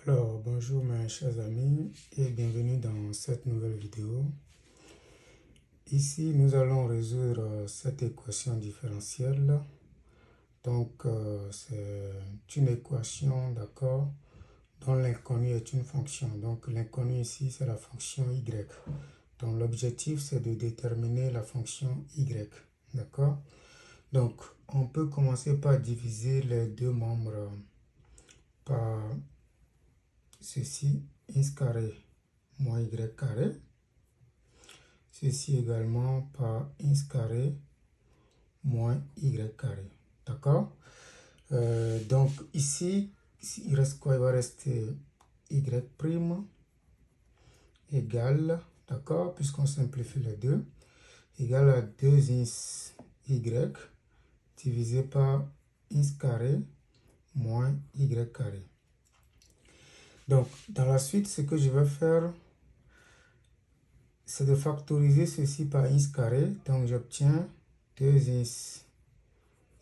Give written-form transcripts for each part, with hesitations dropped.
Alors, bonjour mes chers amis et bienvenue dans cette nouvelle vidéo. Ici, nous allons résoudre cette équation différentielle. Donc, c'est une équation, d'accord, dont l'inconnu est une fonction. Donc, l'inconnu ici, c'est la fonction y. Donc, l'objectif, c'est de déterminer la fonction y, d'accord. Donc, on peut commencer par diviser les deux membres par ceci, x carré moins y carré. Ceci également par x carré moins y carré. D'accord? Donc ici, il reste quoi? Il va rester y prime égale, d'accord, puisqu'on simplifie les deux, égale à 2x y divisé par x carré moins y carré. Donc, dans la suite, ce que je vais faire, c'est de factoriser ceci par x carré. Donc, j'obtiens 2x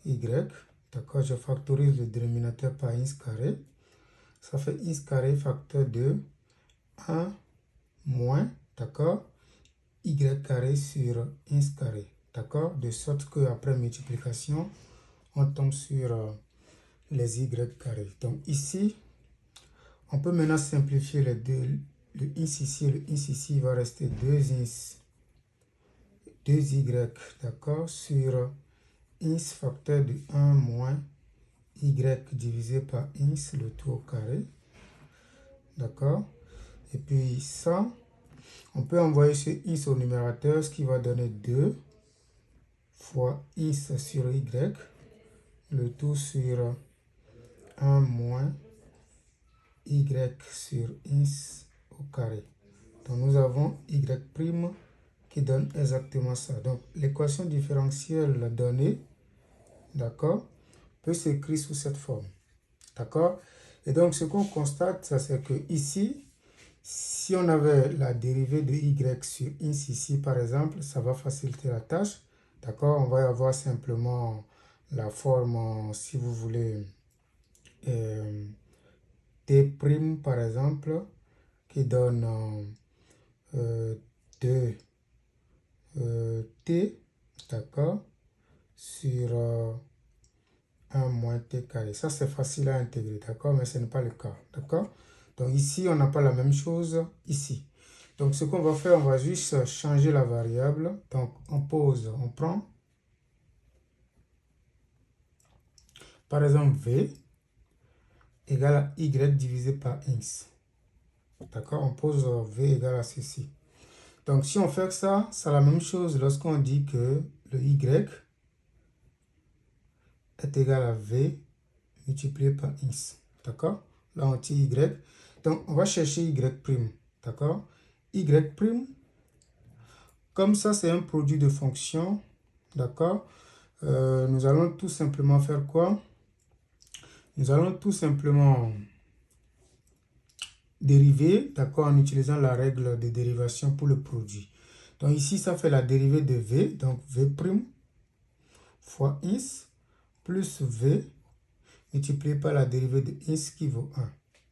y. D'accord, je factorise le dénominateur par x carré. Ça fait x carré facteur de 1 moins, d'accord, y carré sur x carré. D'accord, de sorte qu'après multiplication, on tombe sur les y carrés. Donc, ici, on peut maintenant simplifier les deux. Le x ici et le x ici va rester 2y, d'accord, sur x facteur de 1 moins y divisé par x, le tout au carré. D'accord. Et puis ça, on peut envoyer ce x au numérateur, ce qui va donner 2 fois x sur y, le tout sur 1 moins y sur x au carré. Donc nous avons y' qui donne exactement ça. Donc l'équation différentielle donnée, d'accord, peut s'écrire sous cette forme. D'accord? Et donc ce qu'on constate, c'est que ici, si on avait la dérivée de y sur x ici, par exemple, ça va faciliter la tâche. D'accord? On va avoir simplement la forme, si vous voulez, t', par exemple, qui donne 2 t, d'accord, sur 1 moins t carré. Ça, c'est facile à intégrer, d'accord, mais ce n'est pas le cas, d'accord. Donc ici, on n'a pas la même chose ici. Donc ce qu'on va faire, on va juste changer la variable. Donc on pose, on prend, par exemple, v égale à y divisé par x. D'accord, on pose v égale à ceci. Donc si on fait ça, c'est la même chose lorsqu'on dit que le y est égal à v multiplié par x. D'accord? Là, on tire y. Donc, on va chercher y'. D'accord? Y', comme ça, c'est un produit de fonction. D'accord? Nous allons tout simplement faire quoi? Nous allons tout simplement dériver, d'accord, en utilisant la règle de dérivation pour le produit. Donc, ici, ça fait la dérivée de v. Donc, v' fois x plus v multiplié par la dérivée de x qui vaut 1.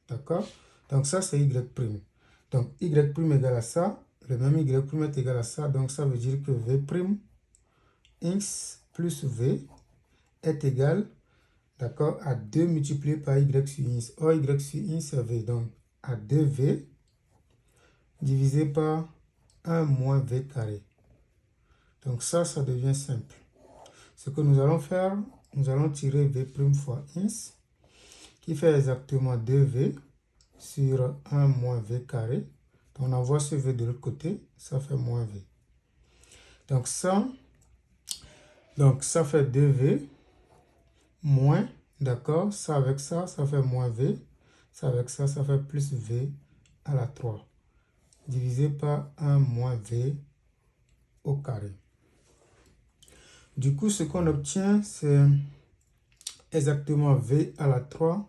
D'accord? Donc ça, c'est y'. Donc y' égale à ça. Le même y' est égal à ça. Donc ça veut dire que v' x plus v est égal, d'accord, à 2 multiplié par y sur x. Or, y sur x, c'est v. Donc à 2v divisé par 1 moins v carré. Donc ça devient simple. Ce que nous allons faire, nous allons tirer v' fois x, qui fait exactement 2v sur 1 moins v carré. Donc on envoie ce v de l'autre côté, ça fait moins v. Donc ça fait 2v moins, d'accord, ça avec ça fait moins v. Ça avec ça fait plus v à la 3. Divisé par 1 moins v au carré. Du coup, ce qu'on obtient, c'est exactement v à la 3.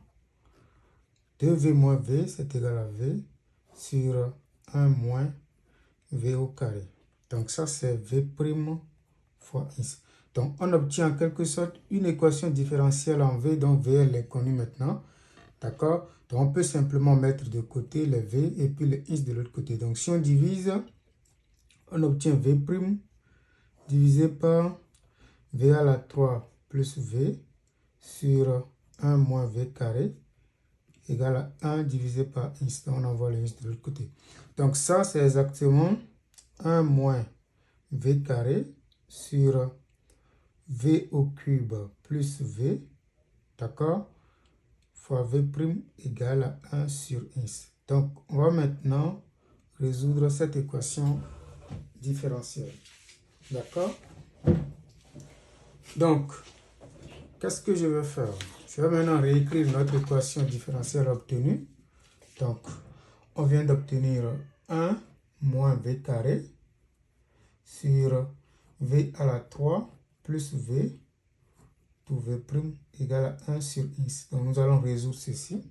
2v moins v, c'est égal à v sur 1 moins v au carré. Donc ça, c'est v' fois x. Donc on obtient en quelque sorte une équation différentielle en v, donc v est l'inconnu maintenant. D'accord? Donc, on peut simplement mettre de côté les V et puis le ins de l'autre côté. Donc, si on divise, on obtient V' divisé par V à la 3 plus V sur 1 moins V carré égale à 1 divisé par ins. Donc, on envoie le ins de l'autre côté. Donc, ça, c'est exactement 1 moins V carré sur V au cube plus V, d'accord, fois V' égale à 1 sur ins. Donc, on va maintenant résoudre cette équation différentielle. D'accord? Donc, qu'est-ce que je vais faire? Je vais maintenant réécrire notre équation différentielle obtenue. Donc, on vient d'obtenir 1 moins V carré sur V à la 3 plus V, tout V' égale à 1 sur ins. Donc, nous allons résoudre ceci.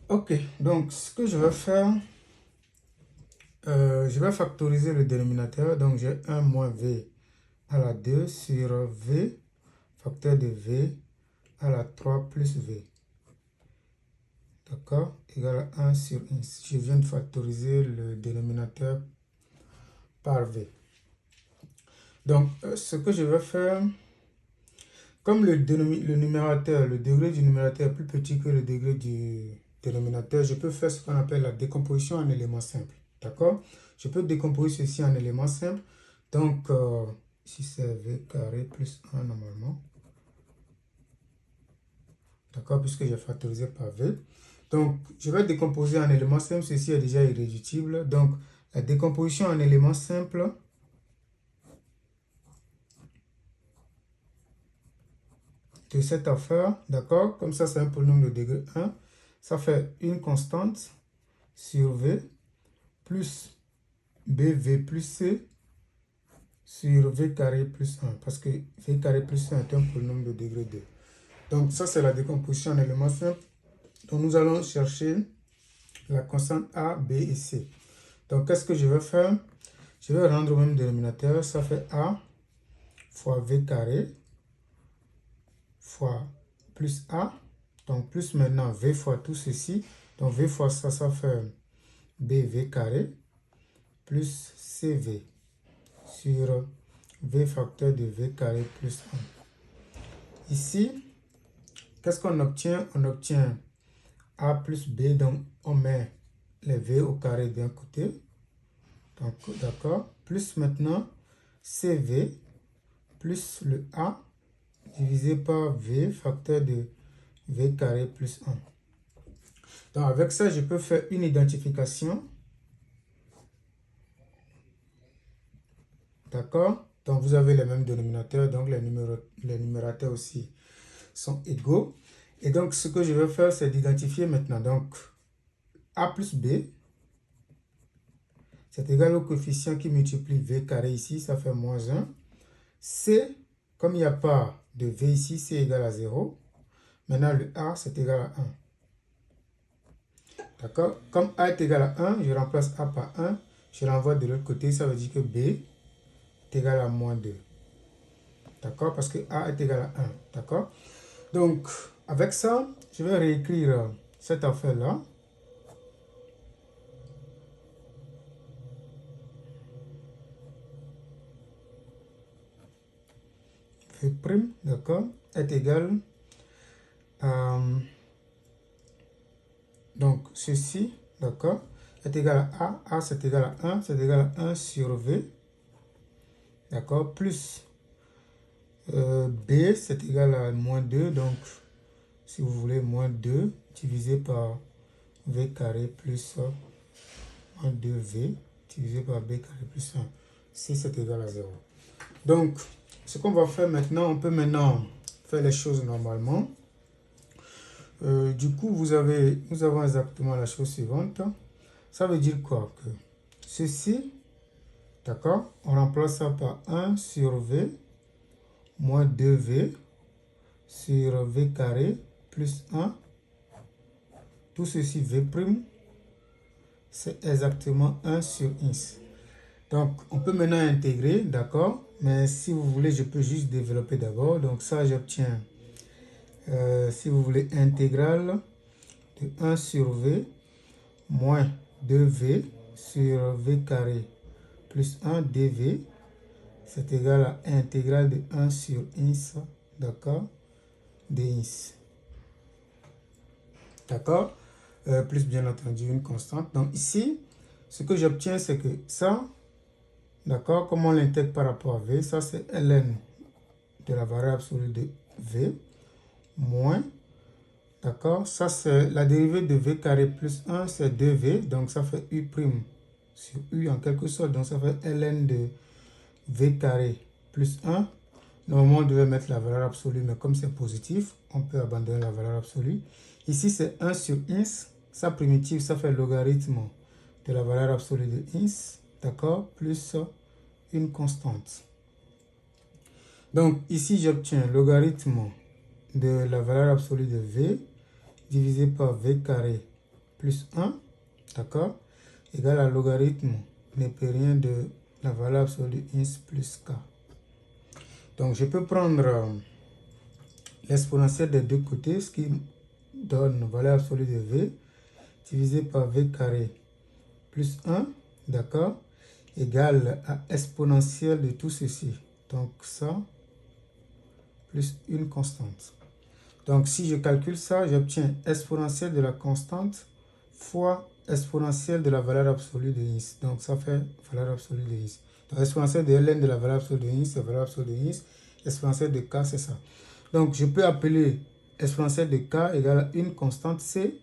Ok, donc ce que je vais faire, je vais factoriser le dénominateur. Donc, j'ai 1 moins V à la 2 sur V, facteur de V à la 3 plus V. D'accord? Égal à 1 sur ins. Je viens de factoriser le dénominateur par V. Donc, ce que je vais faire, comme le numérateur, le degré du numérateur est plus petit que le degré du dénominateur, je peux faire ce qu'on appelle la décomposition en éléments simples. D'accord? Je peux décomposer ceci en éléments simples. Donc, ici c'est V carré plus 1 normalement. D'accord? Puisque j'ai factorisé par V. Donc, je vais décomposer en éléments simples. Ceci est déjà irréductible. Donc, la décomposition en éléments simples de cette affaire, d'accord? Comme ça, c'est un polynôme de degré 1. Ça fait une constante sur V plus BV plus C sur V carré plus 1. Parce que V carré plus 1 est un polynôme de degré 2. Donc, ça, c'est la décomposition en éléments simples. Donc, nous allons chercher la constante A, B et C. Donc, qu'est-ce que je vais faire? Je vais rendre au même dénominateur. Ça fait A fois V carré fois plus A. Donc, plus maintenant V fois tout ceci. Donc, V fois ça, ça fait BV carré plus CV sur V facteur de V carré plus 1. Ici, qu'est-ce qu'on obtient? On obtient A plus B. Donc, on met les V au carré d'un côté. Donc, d'accord. Plus maintenant CV plus le A divisé par V facteur de V carré plus 1. Donc, avec ça, je peux faire une identification. D'accord? Donc, vous avez les mêmes dénominateurs. Donc, les numérateurs aussi sont égaux. Et donc, ce que je vais faire, c'est d'identifier maintenant. Donc, A plus B, c'est égal au coefficient qui multiplie V carré ici. Ça fait moins 1. C, comme il n'y a pas de V ici, c'est égal à 0. Maintenant, le A, c'est égal à 1. D'accord? Comme A est égal à 1, je remplace A par 1. Je l'envoie de l'autre côté. Ça veut dire que B est égal à moins 2. D'accord? Parce que A est égal à 1. D'accord? Donc, avec ça, je vais réécrire cette affaire-là. V', d'accord, est égal à... Donc, ceci, d'accord, est égal à A. A, c'est égal à 1. C'est égal à 1 sur V. D'accord, plus B, c'est égal à moins 2. Donc, si vous voulez, moins 2 divisé par V carré plus moins 2V divisé par B carré plus 1. Si c'est égal à 0. Donc, ce qu'on va faire maintenant, on peut maintenant faire les choses normalement. Du coup, nous avons exactement la chose suivante. Ça veut dire quoi? Que ceci, d'accord, on remplace ça par 1 sur V moins 2V sur V carré plus 1. Tout ceci V', c'est exactement 1 sur ins. Donc, on peut maintenant intégrer, d'accord? Mais si vous voulez, je peux juste développer d'abord. Donc, ça, j'obtiens si vous voulez, intégrale de 1 sur V moins 2V sur V carré plus 1 dV, c'est égal à intégrale de 1 sur ins, d'accord, dins. D'accord, plus bien entendu une constante. Donc ici, ce que j'obtiens, c'est que ça, d'accord, comme on l'intègre par rapport à V, ça c'est ln de la variable absolue de V, moins, d'accord, ça c'est la dérivée de V carré plus 1, c'est 2V, donc ça fait U' sur U en quelque sorte, donc ça fait ln de V carré plus 1. Normalement, on devait mettre la valeur absolue, mais comme c'est positif, on peut abandonner la valeur absolue. Ici, c'est 1 sur ins. Ça, primitive, ça fait logarithme de la valeur absolue de ins, d'accord, plus une constante. Donc, ici, j'obtiens logarithme de la valeur absolue de v divisé par v carré plus 1, d'accord, égal à logarithme népérien de la valeur absolue de ins plus k. Donc, je peux prendre l'exponentielle des deux côtés, ce qui donne valeur absolue de v divisé par v carré plus 1, d'accord, égale à exponentielle de tout ceci. Donc, ça, plus une constante. Donc, si je calcule ça, j'obtiens exponentielle de la constante fois exponentielle de la valeur absolue de ins. Donc, ça fait valeur absolue de ins. Donc, exponentielle de ln de la valeur absolue de ins, c'est valeur absolue de ins. Exponentielle de k, c'est ça. Donc, je peux appeler exponentielle de k égale à une constante c,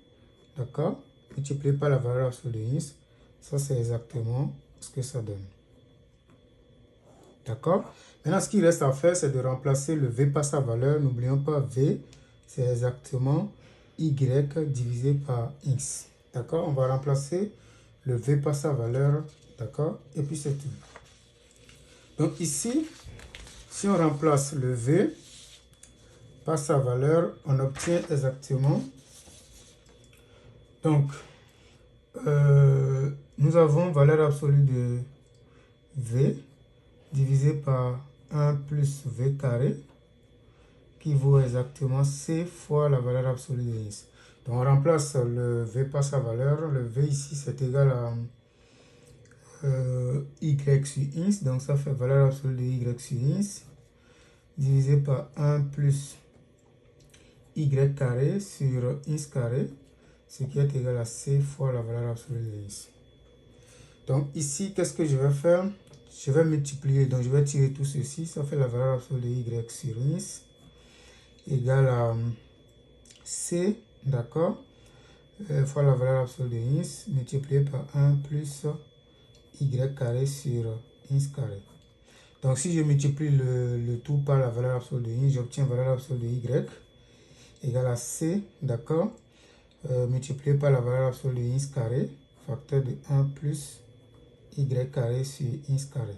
d'accord, multiplié par la valeur absolue de ins. Ça, c'est exactement ce que ça donne. D'accord? Maintenant, ce qu'il reste à faire, c'est de remplacer le v par sa valeur. N'oublions pas, v, c'est exactement y divisé par x. D'accord? On va remplacer le v par sa valeur. D'accord? Et puis, c'est tout. Donc, ici, si on remplace le v par sa valeur, on obtient exactement. Donc, nous avons valeur absolue de v divisé par 1 plus v carré qui vaut exactement c fois la valeur absolue de x. Donc on remplace le v par sa valeur. Le v ici c'est égal à y sur x. Donc ça fait valeur absolue de y sur x divisé par 1 plus y carré sur x carré, ce qui est égal à c fois la valeur absolue de x. Donc ici, qu'est-ce que je vais faire? Je vais multiplier, donc je vais tirer tout ceci, ça fait la valeur absolue de y sur x égale à c, d'accord, fois la valeur absolue de x multiplié par 1 plus y carré sur x carré. Donc si je multiplie le tout par la valeur absolue de x, j'obtiens valeur absolue de y égale à c, d'accord, multiplié par la valeur absolue de x carré, facteur de 1 plus y carré sur x carré.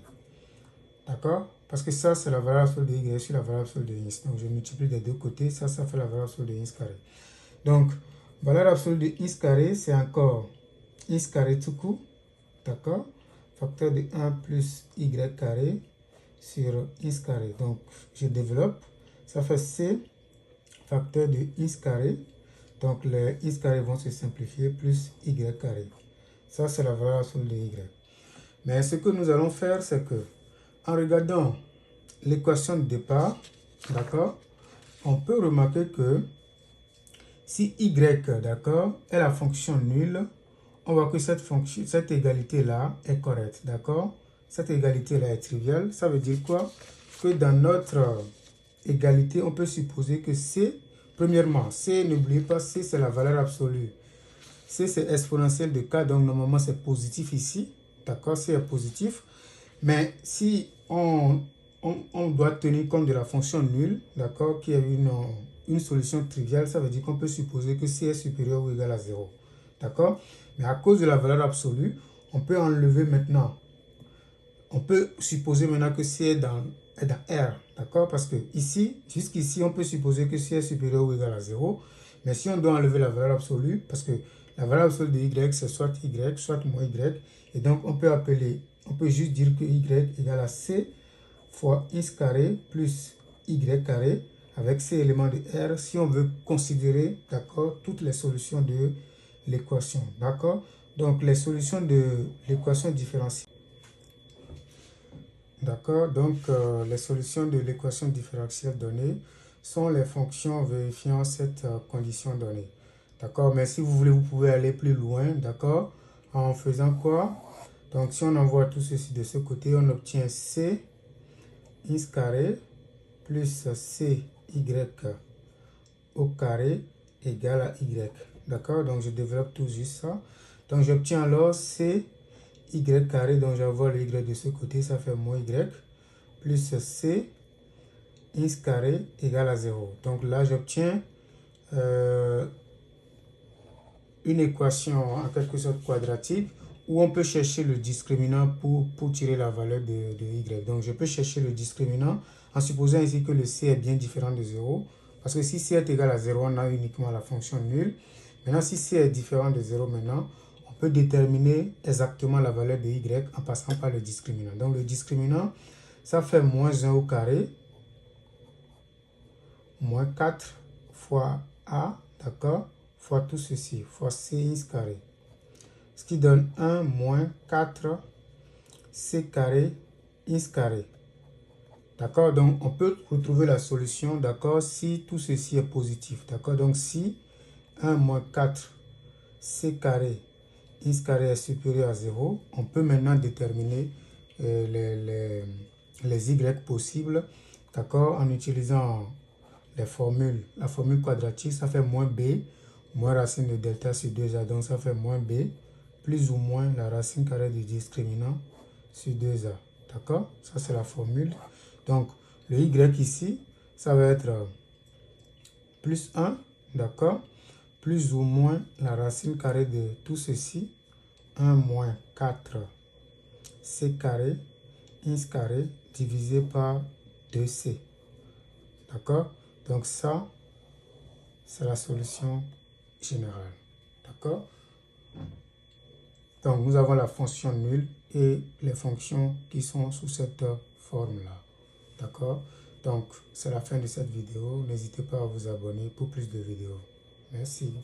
D'accord? Parce que ça, c'est la valeur absolue de y sur la valeur absolue de x. Donc, je multiplie des deux côtés. Ça fait la valeur absolue de x carré. Donc, valeur absolue de x carré, c'est encore x carré tout court. D'accord? Facteur de 1 plus y carré sur x carré. Donc, je développe. Ça fait c facteur de x carré. Donc, les x carré vont se simplifier plus y carré. Ça, c'est la valeur absolue de y. Mais ce que nous allons faire, c'est que en regardant l'équation de départ, d'accord, on peut remarquer que si y, d'accord, est la fonction nulle, on voit que cette égalité-là est correcte, d'accord. Cette égalité-là est triviale. Ça veut dire quoi? Que dans notre égalité, on peut supposer que C, premièrement, C, n'oubliez pas, C, c'est la valeur absolue. C, c'est exponentielle de K, donc normalement, c'est positif ici. D'accord, C est positif. Mais si on doit tenir compte de la fonction nulle, d'accord, qui est une solution triviale, ça veut dire qu'on peut supposer que C est supérieur ou égal à 0. D'accord? Mais à cause de la valeur absolue, on peut enlever maintenant. On peut supposer maintenant que C est dans R. D'accord? Parce que ici, jusqu'ici, on peut supposer que C est supérieur ou égal à 0. Mais si on doit enlever la valeur absolue, parce que la valeur absolue de Y, c'est soit Y, soit moins Y. Et donc, on peut juste dire que Y égale à C fois x carré plus y carré avec ces éléments de R si on veut considérer, d'accord, toutes les solutions de l'équation, d'accord. Donc, les solutions de l'équation différentielle. D'accord, donc les solutions de l'équation différentielle donnée sont les fonctions vérifiant cette condition donnée. D'accord, mais si vous voulez, vous pouvez aller plus loin, d'accord, en faisant quoi? Donc, si on envoie tout ceci de ce côté, on obtient C x carré plus CY au carré égale à Y. D'accord, donc je développe tout juste ça. Donc, j'obtiens alors C y carré, donc j'envoie le y de ce côté, ça fait moins y, plus c x carré égale à 0. Donc là, j'obtiens une équation en quelque sorte quadratique où on peut chercher le discriminant pour tirer la valeur de y. Donc je peux chercher le discriminant en supposant ici que le c est bien différent de 0. Parce que si c est égal à 0, on a uniquement la fonction nulle. Maintenant, si c est différent de 0 maintenant, on peut déterminer exactement la valeur de y en passant par le discriminant. Donc le discriminant, ça fait moins 1 au carré, moins 4 fois a, d'accord, fois tout ceci, fois cx carré. Ce qui donne 1 moins 4 c carré x carré. D'accord, donc on peut retrouver la solution, d'accord, si tout ceci est positif. D'accord, donc si 1 moins 4 c carré x carré est supérieur à 0, on peut maintenant déterminer les y possibles, d'accord, en utilisant la formule quadratique, ça fait moins b, moins racine de delta sur 2a, donc ça fait moins b, plus ou moins la racine carrée du discriminant sur 2a, d'accord, ça c'est la formule. Donc le y ici, ça va être plus 1, d'accord, plus ou moins la racine carrée de tout ceci, 1 moins 4 c carré x carré divisé par 2c. D'accord? Donc ça, c'est la solution générale. D'accord? Donc nous avons la fonction nulle et les fonctions qui sont sous cette forme-là. D'accord? Donc c'est la fin de cette vidéo. N'hésitez pas à vous abonner pour plus de vidéos. Merci.